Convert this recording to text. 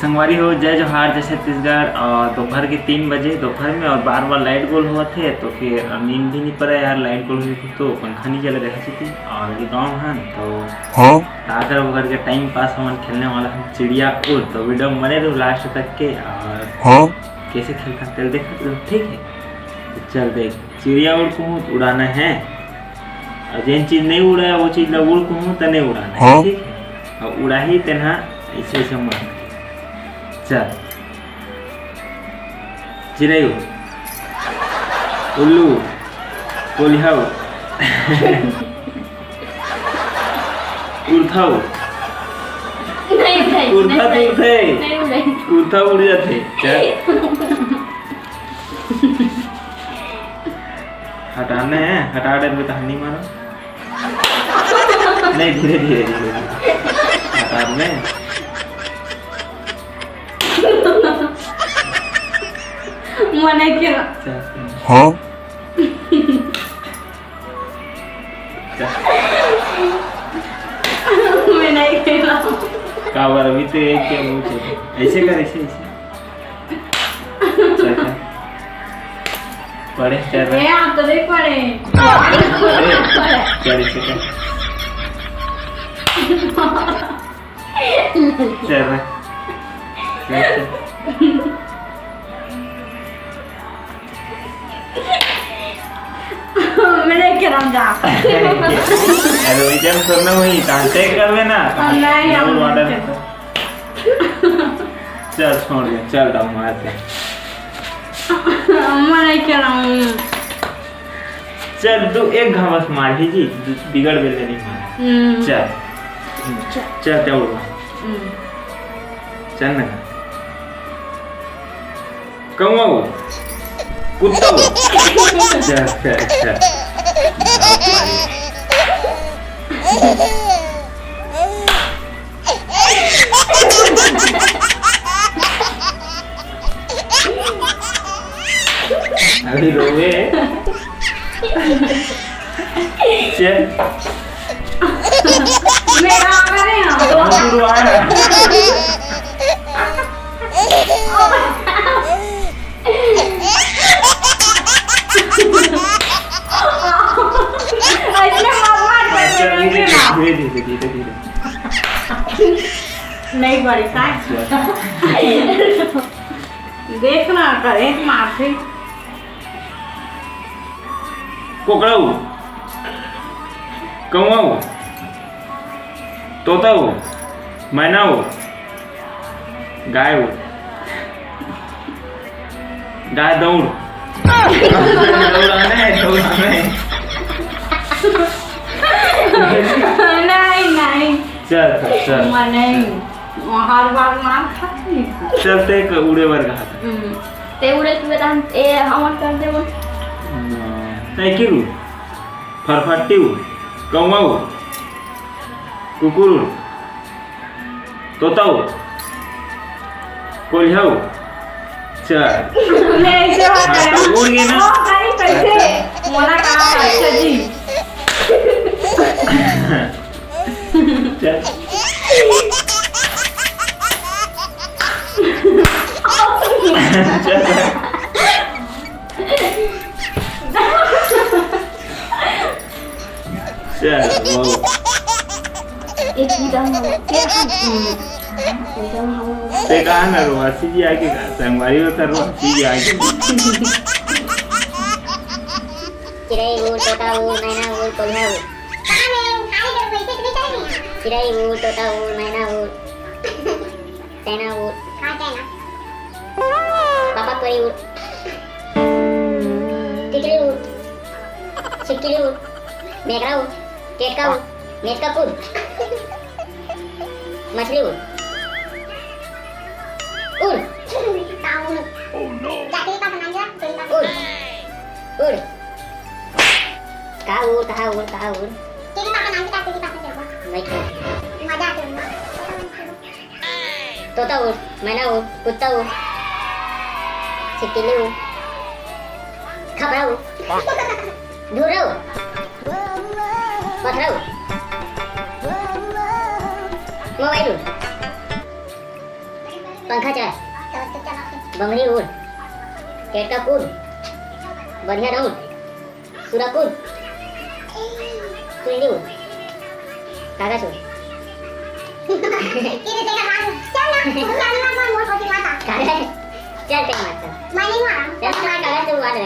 संगवारी हो, जय जोहार, जय छत्तीसगढ़। और दोपहर के 3 बजे दोपहर में और बार बार लाइट गोल हुआ थे तो फिर नींद भी नहीं पड़ा यार। लाइट गोल हुई तो पंखा नहीं चल रहा थी और ये गाँव है तो आकर वगैरह के टाइम पास हम खेलने वाला है चिड़िया उड़। तो वीडियो मरे रहो लास्ट तक के और कैसे खेलता तेल देखा तो ठीक है। तो चल देख, चिड़िया उड़ को उड़ाना है और जिन चीज नहीं उड़ा वो चीज उड़ को तो नहीं उड़ाना है, ठीक है। और उड़ा ही तेना ऐसे ऐसे मन चल। चिड़ै उल्लू कोल्हाऊ उड़थाऊ उड़था तो उड़था उड़ जाते। हटाने हैं, हटा दे तो नहीं मारो, नहीं धीरे धीरे धीरे हटा में मने क्या मैं नहीं खेला कावर अभी तो एक क्या मुझे ऐसे कर ऐसे ऐसे पढ़े चल रहे हैं आप तो देख पढ़े चल ऐसे कर चल रहा मैंने क्या नाम जा अरे वही जब करना वही कांटे करवे ना नहीं हम ऑर्डर चल छोड़ दे, चल डाउ मारते मैंने क्या नाम चल तू एक घावस मार ही जी बिगड़ बेले नहीं मार। चल चल दौड़ चल ना कौवा कुत्ता चल चल चल अभी रोवे चल मेरा करे ना धीरे धीरे धीरे धीरे नहीं बड़ी देखना करे माफी कोकड़ाऊ कौवाऊ तोताऊ मैनाऊ गायऊ गाय दौड़ दौड़ाना है नहीं नहीं चल चल नहीं हर बार मार खाती चलते उड़े वर कहा ते उड़े की बता ए हमर कर देबो साइकिल फरफट्टी कौवाऊ कुकुर तोताऊ कोल्हाऊ चल नहीं से बात है उड़ गई ना नहीं कैसे मोला का अच्छा जी चल चल वो एक विधान हो क्या ते कहा ना रोसी जी आके संगवारी में कर रोसी जी आके चिड़ै उड़ तोता उड़ मैना उड़ कोल्हा उड़ चिड़ै उड़ तोता उड़ मैना उड़ तैना उड़ पापा तोरी उड़ तितली उड़ छिपकली उड़ मेघरा उड़ केटका उड़ मेचका कूद मछली उड़ उड़ उड़ उड़ कहाँ उड़ तोता उड़ मैना उड़ कुत्ता उड़ छिपकली उड़ खपरा उड़ ढूंढा उड़ घबरा उठ मोबाइल उठ पंखा चढ़ बंगड़ी उड़ पेट का कूद बढ़िया दौड़ सूरा कूद सुईली उड़ कागज उड़ कागज चल टेक मार चल कागज तो उड़ा दे